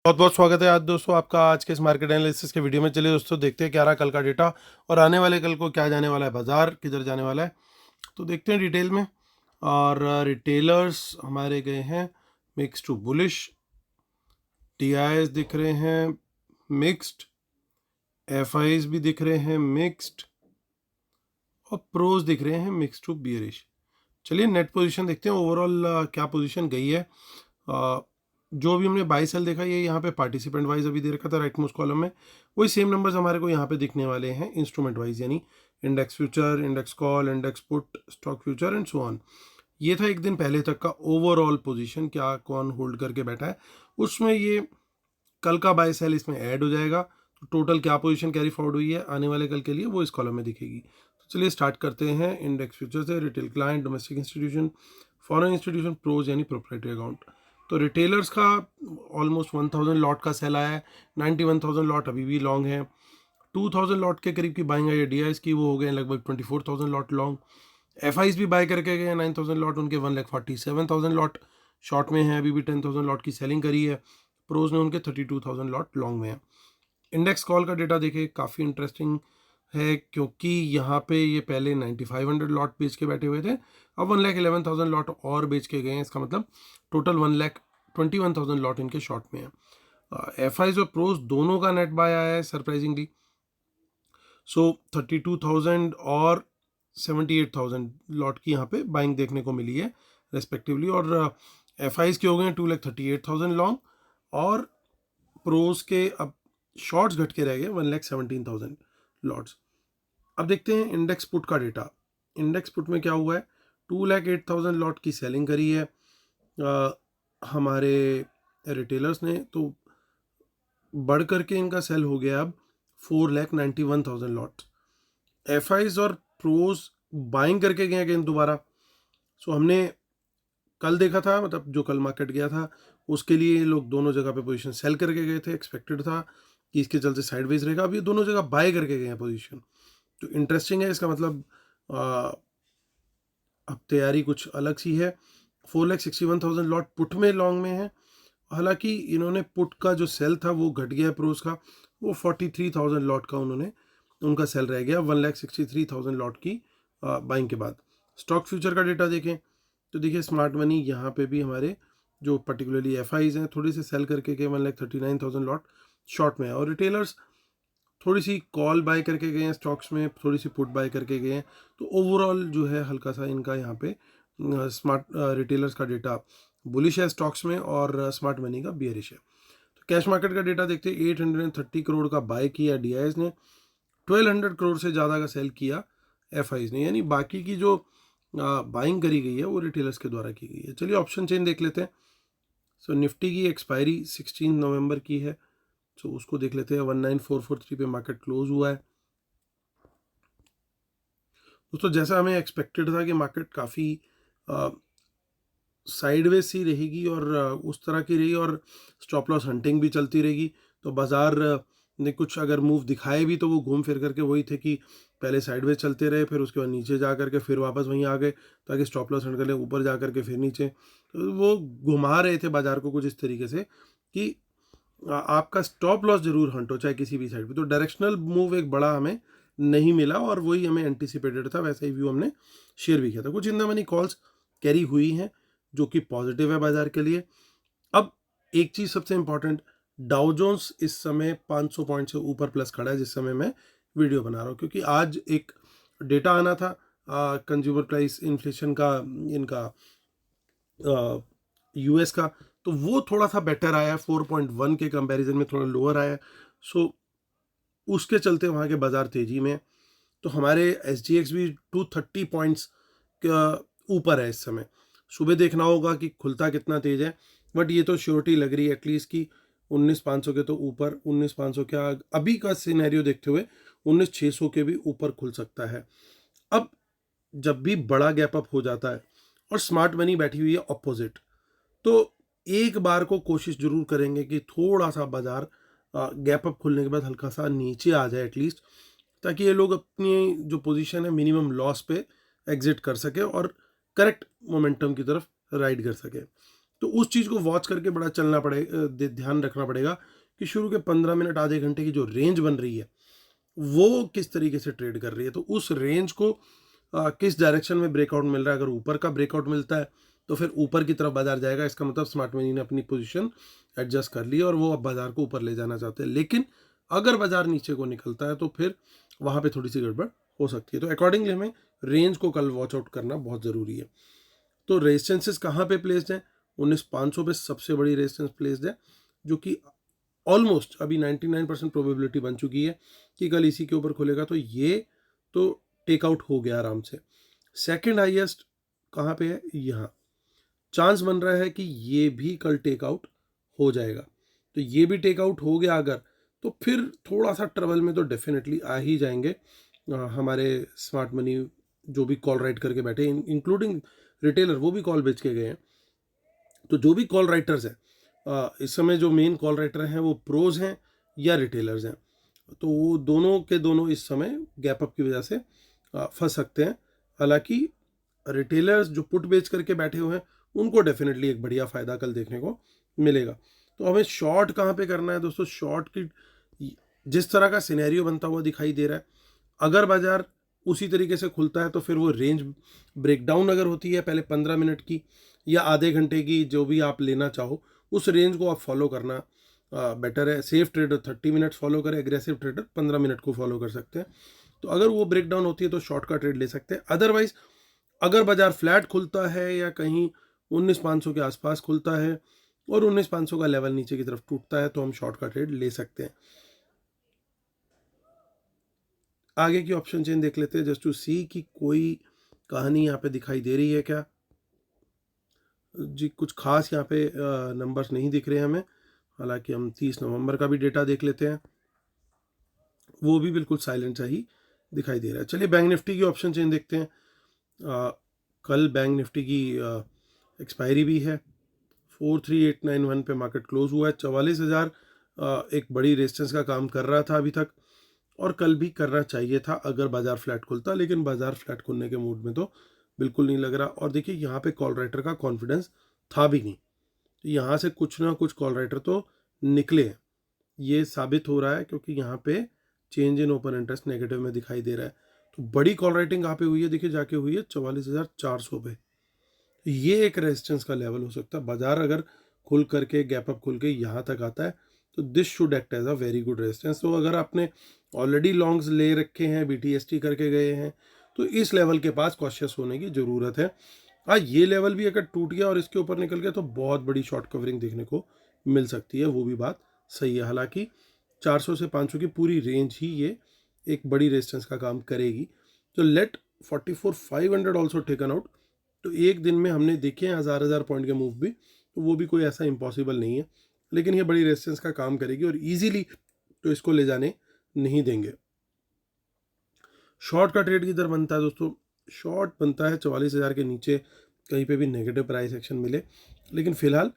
बहुत बहुत स्वागत है आज दोस्तों आपका आज के इस मार्केट एनालिसिस के वीडियो में। चलिए दोस्तों देखते हैं क्या रहा कल का डेटा और आने वाले कल को क्या जाने वाला है, बाजार किधर जाने वाला है, तो देखते हैं डिटेल में। और रिटेलर्स हमारे गए हैं मिक्स टू बुलिश, टीआईएस दिख रहे हैं मिक्स्ड, एफआईज भी दिख रहे हैं मिक्स्ड और प्रोज दिख रहे हैं मिक्स टू बियरिश। चलिए नेट पोजीशन देखते हैं ओवरऑल क्या पोजीशन गई है। जो भी हमने बाई सेल देखा ये यहाँ पे पार्टिसिपेंट वाइज अभी दे रखा था राइट मोस्ट कॉलम में, वही सेम नंबर्स हमारे को यहाँ पे दिखने वाले हैं इंस्ट्रूमेंट वाइज, यानी index future, index call, index put, stock future and so on. ये था एक दिन पहले तक का ओवरऑल पोजीशन, क्या कौन होल्ड करके बैठा है, उसमें ये कल का बाय सेल इसमें ऐड हो जाएगा। तो टोटल क्या पोजीशन कैरी फॉरवर्ड हुई है आने वाले कल के लिए वो इस कॉलम में दिखेगी। तो चलिए स्टार्ट करते हैं इंडेक्स फ्यूचर से। Retail client, domestic institution, foreign institution, pros यानी प्रोप्राइटरी अकाउंट। तो रिटेलर्स का ऑलमोस्ट 1000 लॉट का सेल आया है, 91,000 लॉट अभी भी लॉन्ग है, 2000 लॉट के करीब की बाइंग आई है डीआईएस की, वो हो गए लगभग 24,000 लॉट लॉन्ग। एफआईज भी बाय करके गए 9000 लॉट, उनके 1,47,000 लॉट शॉर्ट में है, अभी भी 10,000 लॉट की सेलिंग करी है। प्रोज ने उनके 32,000 लॉट लॉन्ग में है। इंडेक्स कॉल का डेटा देखे काफ़ी इंटरेस्टिंग है, क्योंकि यहाँ पे ये पहले 9500 लॉट बेच के बैठे हुए थे, अब 1,11,000 लॉट और बेच के गए हैं। इसका मतलब टोटल 1,21,000 लॉट इनके शॉर्ट में है। एफआईज और प्रोज दोनों का नेट बाय आया है सरप्राइजिंगली। सो 32,000 और 78,000 लॉट की यहाँ पे बाइंग देखने को मिली है रेस्पेक्टिवली। और एफआईज के हो गए 2,38,000 लॉन्ग, और प्रोज के अब शॉर्ट्स घट के रह गए 1,17,000 लॉट्स। अब देखते हैं इंडेक्स पुट का डेटा। इंडेक्स पुट में क्या हुआ है, 2,08,000 लॉट की सेलिंग करी है हमारे रिटेलर्स ने, तो बढ़ करके इनका सेल हो गया अब 4,91,000 लॉट। एफआईज और प्रोज बाइंग करके गए अगेन दोबारा। सो हमने कल देखा था, मतलब जो कल मार्केट गया था उसके लिए ये लोग दोनों जगह पे पोजीशन सेल करके गए थे, एक्सपेक्टेड था कि इसके चलते साइडवेज रहेगा। अब ये दोनों जगह बाय करके गए हैं पोजीशन, तो इंटरेस्टिंग है। इसका मतलब अब तैयारी कुछ अलग सी है। 4,61,000 लॉट पुट में लॉन्ग में है, हालांकि इन्होंने पुट का जो सेल था वो घट गया है प्रोज का, वो 43,000 लॉट का उनका सेल रह गया 1,63,000 लॉट की बाइंग के बाद। स्टॉक फ्यूचर का डेटा देखें तो देखिए स्मार्ट मनी यहाँ पे भी हमारे जो पर्टिकुलरली एफआईज हैं थोड़ी सी सेल करके के 1,39,000 लॉट शॉर्ट में है, और रिटेलर्स थोड़ी सी कॉल बाय करके गए हैं स्टॉक्स में, थोड़ी सी पुट बाय करके गए हैं। तो ओवरऑल जो है हल्का सा इनका यहाँ पे स्मार्ट रिटेलर्स का डेटा बुलिश है स्टॉक्स में, और स्मार्ट मनी का बियरिश है। तो कैश मार्केट का डेटा देखते हैं। 830 करोड़ का बाय किया डीआईएस ने, 1,200 करोड़ से ज़्यादा का सेल किया एफआईज ने, यानी बाकी की जो बाइंग करी गई है वो रिटेलर्स के द्वारा की गई है। चलिए ऑप्शन चेन देख लेते हैं। सो निफ्टी की एक्सपायरी 16 नवंबर की है, तो उसको देख लेते हैं। 19,443 पे मार्केट क्लोज हुआ है। दोस्तों जैसा हमें एक्सपेक्टेड था कि मार्केट काफ़ी साइडवेज सी रहेगी और उस तरह की रही, और स्टॉप लॉस हंटिंग भी चलती रहेगी। तो बाजार ने कुछ अगर मूव दिखाए भी तो वो घूम फिर करके वही थे कि पहले साइडवेज चलते रहे, फिर उसके बाद नीचे जा करके फिर वापस वहीं आ गए ताकि स्टॉप लॉस हंट कर ले, ऊपर जा करके फिर नीचे। तो वो घुमा रहे थे बाजार को कुछ इस तरीके से कि आपका स्टॉप लॉस जरूर हंट हो चाहे किसी भी साइड पे। तो डायरेक्शनल मूव एक बड़ा हमें नहीं मिला, और वही हमें एंटिसिपेटेड था, वैसा ही व्यू हमने शेयर भी किया था। कुछ in the money calls carry हुई हैं जो कि पॉजिटिव है बाजार के लिए। अब एक चीज सबसे इंपॉर्टेंट, डाउ जोन्स इस समय 500 पॉइंट से ऊपर प्लस खड़ा है जिस समय मैं वीडियो बना रहा हूँ, क्योंकि आज एक डेटा आना था कंज्यूमर प्राइस इन्फ्लेशन का, इनका यूएस का, तो वो थोड़ा सा बेटर आया, 4.1 के कंपैरिजन में थोड़ा लोअर आया। सो उसके चलते वहाँ के बाजार तेजी में। तो हमारे SGX भी 230 पॉइंट्स ऊपर है इस समय। सुबह देखना होगा कि खुलता कितना तेज है, बट ये तो श्योरिटी लग रही है एटलीस्ट कि 19,500 के तो ऊपर, 19,500 क्या अभी का सिनेरियो देखते हुए 19,600 के भी ऊपर खुल सकता है। अब जब भी बड़ा गैप अप हो जाता है और स्मार्ट मनी बैठी हुई है ऑपोजिट, तो एक बार को कोशिश जरूर करेंगे कि थोड़ा सा बाजार गैप अप खुलने के बाद हल्का सा नीचे आ जाए एटलीस्ट, ताकि ये लोग अपनी जो पोजीशन है मिनिमम लॉस पे एग्जिट कर सके और करेक्ट मोमेंटम की तरफ राइड कर सके। तो उस चीज़ को वॉच करके बड़ा चलना पड़ेगा, ध्यान रखना पड़ेगा कि शुरू के 15 मिनट आधे घंटे की जो रेंज बन रही है वो किस तरीके से ट्रेड कर रही है। तो उस रेंज को किस डायरेक्शन में ब्रेकआउट मिल रहा है, अगर ऊपर का ब्रेकआउट मिलता है तो फिर ऊपर की तरफ बाजार जाएगा, इसका मतलब स्मार्ट मनी ने अपनी पोजीशन एडजस्ट कर ली और वो अब बाजार को ऊपर ले जाना चाहते हैं। लेकिन अगर बाजार नीचे को निकलता है तो फिर वहाँ पे थोड़ी सी गड़बड़ हो सकती है। तो अकॉर्डिंगली हमें रेंज को कल वॉच आउट करना बहुत ज़रूरी है। तो रेजिस्टेंसेस कहाँ पे प्लेस्ड है? 19,500 पे सबसे बड़ी रेजिस्टेंस प्लेस्ड है, जो कि ऑलमोस्ट अभी 99% प्रोबेबिलिटी बन चुकी है कि कल इसी के ऊपर खुलेगा, तो ये तो टेकआउट हो गया आराम से। सेकंड हाईएस्ट कहाँ पे है? यहाँ चांस बन रहा है कि ये भी कल टेकआउट हो जाएगा। तो ये भी टेकआउट हो गया अगर, तो फिर थोड़ा सा ट्रबल में तो डेफिनेटली आ ही जाएंगे हमारे स्मार्ट मनी जो भी कॉल राइट करके बैठे, इंक्लूडिंग रिटेलर, वो भी कॉल बेच के गए हैं। तो जो भी कॉल राइटर्स हैं इस समय, जो मेन कॉल राइटर हैं वो प्रोज हैं या रिटेलर्स हैं, तो वो दोनों के दोनों इस समय गैप अप की वजह से फंस सकते हैं। हालांकि रिटेलर्स जो पुट बेच करके बैठे हुए हैं उनको डेफिनेटली एक बढ़िया फ़ायदा कल देखने को मिलेगा। तो हमें शॉर्ट कहाँ पे करना है दोस्तों? शॉर्ट की जिस तरह का सिनेरियो बनता हुआ दिखाई दे रहा है, अगर बाजार उसी तरीके से खुलता है तो फिर वो रेंज ब्रेकडाउन अगर होती है पहले 15 मिनट की या आधे घंटे की, जो भी आप लेना चाहो, उस रेंज को आप फॉलो करना बेटर है। सेफ ट्रेडर 30 मिनट्स फॉलो करे, एग्रेसिव ट्रेडर 15 मिनट को फॉलो कर सकते हैं। तो अगर वो ब्रेकडाउन होती है तो शॉर्ट का ट्रेड ले सकते हैं। अदरवाइज अगर बाजार फ्लैट खुलता है या कहीं 19,500 के आसपास खुलता है और 19,500 का लेवल नीचे की तरफ टूटता है तो हम शॉर्ट का ट्रेड ले सकते हैं। आगे की ऑप्शन चेन देख लेते हैं जस्ट टू सी कि कोई कहानी यहाँ पे दिखाई दे रही है क्या। जी कुछ खास यहाँ पे नंबर्स नहीं दिख रहे हैं हमें। हालांकि हम 30 नवंबर का भी डेटा देख लेते हैं, वो भी बिल्कुल साइलेंट सा ही दिखाई दे रहा है। चलिए बैंक निफ्टी की ऑप्शन चेन देखते हैं। कल बैंक निफ्टी की एक्सपायरी भी है। 43891 पे मार्केट क्लोज हुआ है। 44,000 एक बड़ी रेजिस्टेंस का काम कर रहा था अभी तक, और कल भी करना चाहिए था अगर बाजार फ्लैट खुलता, लेकिन बाजार फ्लैट खुलने के मूड में तो बिल्कुल नहीं लग रहा। और देखिए यहाँ पे कॉल राइटर का कॉन्फिडेंस था भी नहीं, तो यहाँ से कुछ ना कुछ कॉल राइटर तो निकले हैं, ये साबित हो रहा है, क्योंकि यहाँ पे change in open interest negative में दिखाई दे रहा है। तो बड़ी कॉल राइटिंग कहाँ पे हुई है? देखिए जाके हुई है 44,400 पे। ये एक रेजिस्टेंस का लेवल हो सकता है। बाजार अगर खुल करके गैप अप खुल के यहाँ तक आता है तो this should act as a very good resistance. तो अगर आपने ऑलरेडी लॉन्ग्स ले रखे हैं, BTST करके गए हैं, तो इस लेवल के पास कॉशियस होने की ज़रूरत है। ये लेवल भी अगर टूट गया और इसके ऊपर निकल गया तो बहुत बड़ी शॉर्ट कवरिंग देखने को मिल सकती है, वो भी बात सही है। हालांकि 400 से 500 की पूरी रेंज ही ये एक बड़ी रेजिस्टेंस का काम करेगी। तो लेट 44,500 ऑल्सो टेकन आउट। तो एक दिन में हमने देखे हैं हज़ार पॉइंट के मूव भी, तो वो भी कोई ऐसा इम्पॉसिबल नहीं है, लेकिन ये बड़ी रेजिस्टेंस का काम करेगी और ईजिली तो इसको ले जाने नहीं देंगे। शॉर्ट का ट्रेड किधर बनता है दोस्तों? शॉर्ट बनता है 44,000 के नीचे, कहीं पे भी नेगेटिव प्राइस एक्शन मिले। लेकिन फिलहाल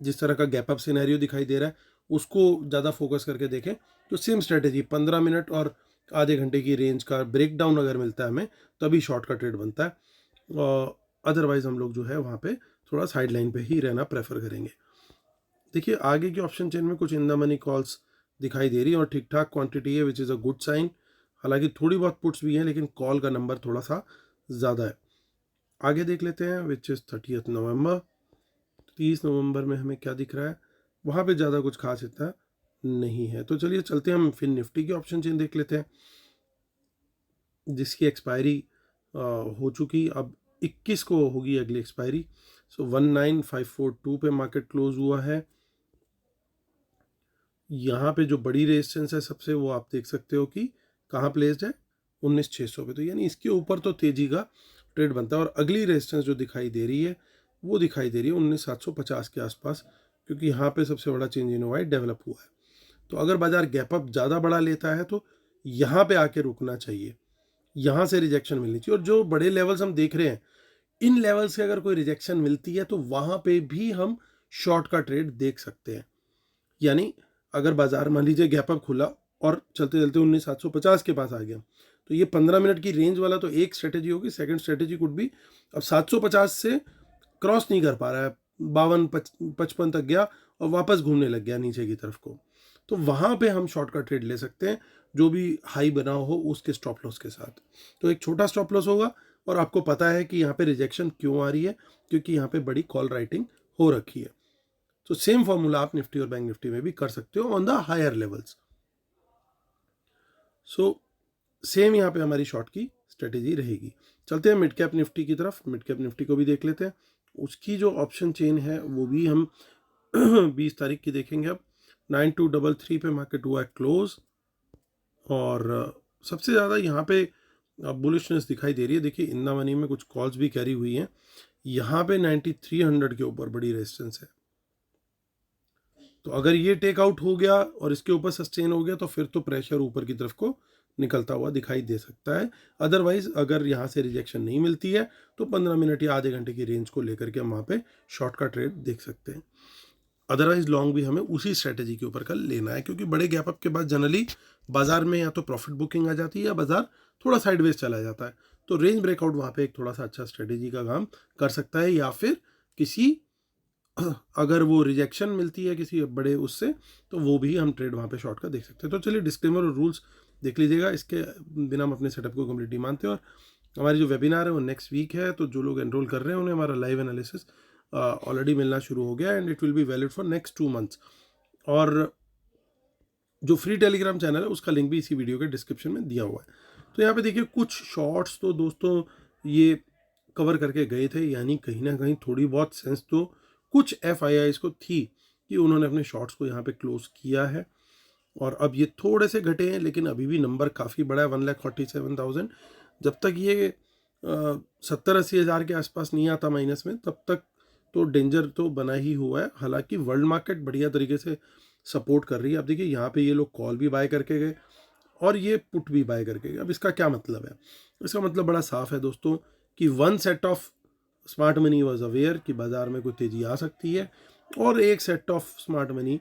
जिस तरह का गैप अप सिनेरियो दिखाई दे रहा है उसको ज़्यादा फोकस करके देखें तो सेम स्ट्रेटेजी 15 मिनट और आधे घंटे की रेंज का ब्रेकडाउन अगर मिलता है हमें, तभी शॉर्ट का ट्रेड बनता है। अदरवाइज हम लोग जो है वहाँ पे थोड़ा साइड लाइन पे ही रहना प्रेफर करेंगे। देखिए आगे की ऑप्शन चेन में कुछ इन द मनी कॉल्स दिखाई दे रही है और ठीक ठाक क्वांटिटी है, which is a good sign. हालांकि थोड़ी बहुत पुट्स भी हैं, लेकिन कॉल का नंबर थोड़ा सा ज़्यादा है। आगे देख लेते हैं विच इज़ 30 नवंबर। 30 नवंबर में हमें क्या दिख रहा है? वहाँ पे ज़्यादा कुछ खास इतना नहीं है। तो चलिए चलते हैं, हम फिर निफ्टी की ऑप्शन चेन देख लेते हैं, जिसकी एक्सपायरी हो चुकी, अब 21 को होगी अगली एक्सपायरी। सो 19,542 पे मार्केट क्लोज हुआ है। यहाँ पे जो बड़ी रेजिस्टेंस है सबसे, वो आप देख सकते हो कि कहाँ प्लेस्ड है, 19,600 पे। तो यानी इसके ऊपर तो तेजी का ट्रेड बनता है। और अगली रेजिस्टेंस जो दिखाई दे रही है वो दिखाई दे रही है 19,750 के आसपास, क्योंकि यहाँ पे सबसे बड़ा चेंज इन वाइट डेवलप हुआ है। तो अगर बाजार गैप अप ज़्यादा बड़ा लेता है तो यहाँ पे आके रुकना चाहिए, यहाँ से रिजेक्शन मिलनी चाहिए। और जो बड़े लेवल्स हम देख रहे हैं, इन लेवल से अगर कोई रिजेक्शन मिलती है तो वहाँ पे भी हम शॉर्ट का ट्रेड देख सकते हैं। यानी अगर बाजार मान लीजिए गैप अप खुला और चलते चलते 19,750 के पास आ गया, तो ये 15 मिनट की रेंज वाला तो एक स्ट्रेटेजी होगी। सेकंड स्ट्रेटेजी कुड भी, अब 750 से क्रॉस नहीं कर पा रहा है 55 तक गया और वापस घूमने लग गया नीचे की तरफ को, तो वहाँ पे हम शॉर्ट का ट्रेड ले सकते हैं, जो भी हाई बना हो उसके स्टॉप लॉस के साथ। तो एक छोटा स्टॉप लॉस होगा और आपको पता है कि यहाँ पे रिजेक्शन क्यों आ रही है, क्योंकि यहाँ पे बड़ी कॉल राइटिंग हो रखी है। तो सेम फॉर्मूला आप निफ्टी और बैंक निफ्टी में भी कर सकते हो on the higher levels. So same यहाँ पे हमारी शॉर्ट की स्ट्रेटेजी रहेगी। चलते हैं मिड कैप निफ्टी की तरफ, मिड कैप निफ्टी को भी देख लेते हैं। उसकी जो ऑप्शन चेन है वो भी हम 20 तारीख की देखेंगे। अब 9233 पे मार्केट हुआ है क्लोज, और सबसे ज़्यादा यहाँ पे बुलिशनेस दिखाई दे रही है। देखिए इन द मनी में कुछ कॉल्स भी कैरी हुई हैं। यहाँ पे 9300 के ऊपर बड़ी रेजिस्टेंस है, तो अगर ये टेक आउट हो गया और इसके ऊपर सस्टेन हो गया तो फिर तो प्रेशर ऊपर की तरफ को निकलता हुआ दिखाई दे सकता है। अदरवाइज अगर यहाँ से रिजेक्शन नहीं मिलती है तो 15 मिनट या आधे घंटे की रेंज को लेकर के हम वहाँ पे शॉर्ट का ट्रेड देख सकते हैं। अदरवाइज लॉन्ग भी हमें उसी स्ट्रेटेजी के ऊपर कल लेना है, क्योंकि बड़े गैप अप के बाद जनरली बाजार में या तो प्रॉफिट बुकिंग आ जाती है या बाजार थोड़ा साइडवेज चला जाता है। तो रेंज ब्रेकआउट वहाँ पे एक थोड़ा सा अच्छा स्ट्रेटेजी का काम कर सकता है, या फिर किसी अगर वो रिजेक्शन मिलती है किसी बड़े उससे तो वो भी हम ट्रेड वहाँ पे शॉर्ट का देख सकते हैं। तो चलिए डिस्क्लेमर और रूल्स देख लीजिएगा, इसके बिना हम अपने सेटअप को कम्प्लीटली मानते हैं। और हमारी जो वेबिनार है वो नेक्स्ट वीक है, तो जो लोग एनरोल कर रहे हैं उन्हें हमारा लाइव एनालिसिस ऑलरेडी मिलना शुरू हो गया and it will be valid for next 2 months. और जो फ्री टेलीग्राम चैनल है उसका लिंक भी इसी वीडियो के डिस्क्रिप्शन में दिया हुआ है। तो यहाँ पे देखिए कुछ शॉर्ट्स तो दोस्तों ये कवर करके गए थे, यानी कहीं ना कहीं थोड़ी बहुत सेंस तो कुछ FIIs को थी कि उन्होंने अपने शॉर्ट्स को यहाँ पे क्लोज किया है। और अब ये थोड़े से घटे हैं, लेकिन अभी भी नंबर काफ़ी बड़ा है, 1,47,000। जब तक ये 70-80 हज़ार के आसपास नहीं आता माइनस में, तब तक तो डेंजर तो बना ही हुआ है। हालांकि वर्ल्ड मार्केट बढ़िया तरीके से सपोर्ट कर रही है। अब देखिए यहाँ पे ये लोग कॉल भी बाय करके गए और ये पुट भी बाय करके गए। अब इसका क्या मतलब है? इसका मतलब बड़ा साफ है दोस्तों कि one set of smart money was aware कि बाजार में कोई तेज़ी आ सकती है, और एक सेट ऑफ स्मार्ट मनी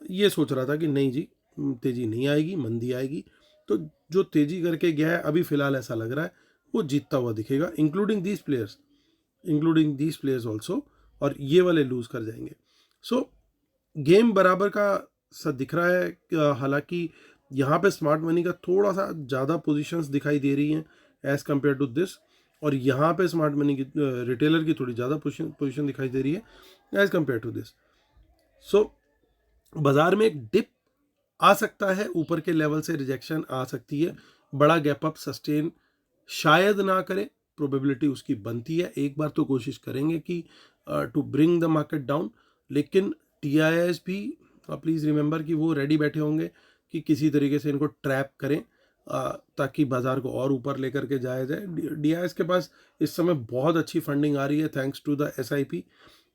ये सोच रहा था कि नहीं जी तेज़ी नहीं आएगी, मंदी आएगी। तो जो तेज़ी करके गया है अभी फ़िलहाल ऐसा लग रहा है वो जीतता हुआ दिखेगा, इंक्लूडिंग दीज प्लेयर्स ऑल्सो, और ये वाले लूज़ कर जाएंगे। सो गेम बराबर का सा दिख रहा है। हालांकि यहाँ पे स्मार्ट मनी का थोड़ा सा ज़्यादा पोजीशंस दिखाई दे रही हैं एज़ कम्पेयर टू दिस, और यहाँ पे स्मार्ट मनी की रिटेलर की थोड़ी ज़्यादा पोजीशन दिखाई दे रही है एज़ कम्पेयर टू दिस। सो बाजार में एक डिप आ सकता है, ऊपर के लेवल से रिजेक्शन आ सकती है, बड़ा गैप अप सस्टेन शायद ना करे, प्रोबेबिलिटी उसकी बनती है। एक बार तो कोशिश करेंगे कि to bring the market down, लेकिन TIIs भी प्लीज़ रिमेंबर कि वो रेडी बैठे होंगे कि किसी तरीके से इनको ट्रैप करें ताकि बाज़ार को और ऊपर लेकर के जाया जाए। DIIs के पास इस समय बहुत अच्छी फंडिंग आ रही है थैंक्स टू द SIP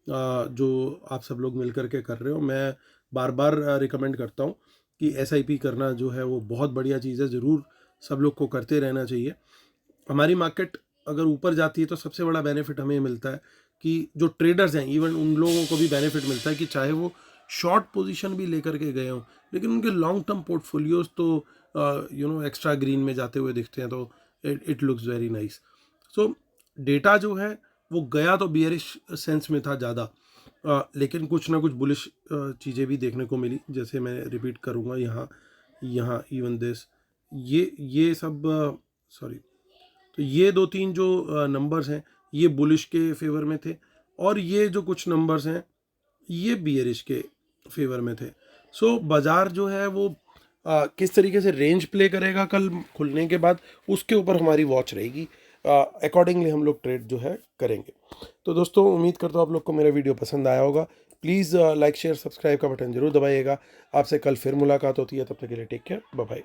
जो आप सब लोग मिल करके कर रहे हो। मैं बार बार रिकमेंड करता हूँ कि SIP करना जो है वो बहुत बढ़िया चीज़ है, ज़रूर सब लोग को करते रहना चाहिए। हमारी मार्केट अगर ऊपर जाती है तो सबसे बड़ा बेनिफिट हमें मिलता है कि जो ट्रेडर्स हैं इवन उन लोगों को भी बेनिफिट मिलता है कि चाहे वो शॉर्ट पोजीशन भी लेकर के गए हों, लेकिन उनके लॉन्ग टर्म पोर्टफोलियोज तो एक्स्ट्रा ग्रीन में जाते हुए दिखते हैं, तो it looks very nice. So data जो है वो गया तो बियरिश सेंस में था ज़्यादा, लेकिन कुछ ना कुछ बुलिश चीज़ें भी देखने को मिली। जैसे मैं रिपीट करूँगा यहाँ इवन दिस ये सब सॉरी, तो ये 2-3 जो नंबर्स हैं ये बुलिश के फेवर में थे, और ये जो कुछ नंबर्स हैं ये बियरिश के फेवर में थे। सो बाज़ार जो है वो किस तरीके से रेंज प्ले करेगा कल खुलने के बाद, उसके ऊपर हमारी वॉच रहेगी। अकॉर्डिंगली हम लोग ट्रेड जो है करेंगे। तो दोस्तों उम्मीद करता हूँ आप लोग को मेरा वीडियो पसंद आया होगा। प्लीज़ लाइक शेयर सब्सक्राइब का बटन जरूर दबाइएगा। आपसे कल फिर मुलाकात होती है, तब तक के लिए टेक केयर, बाय बाय।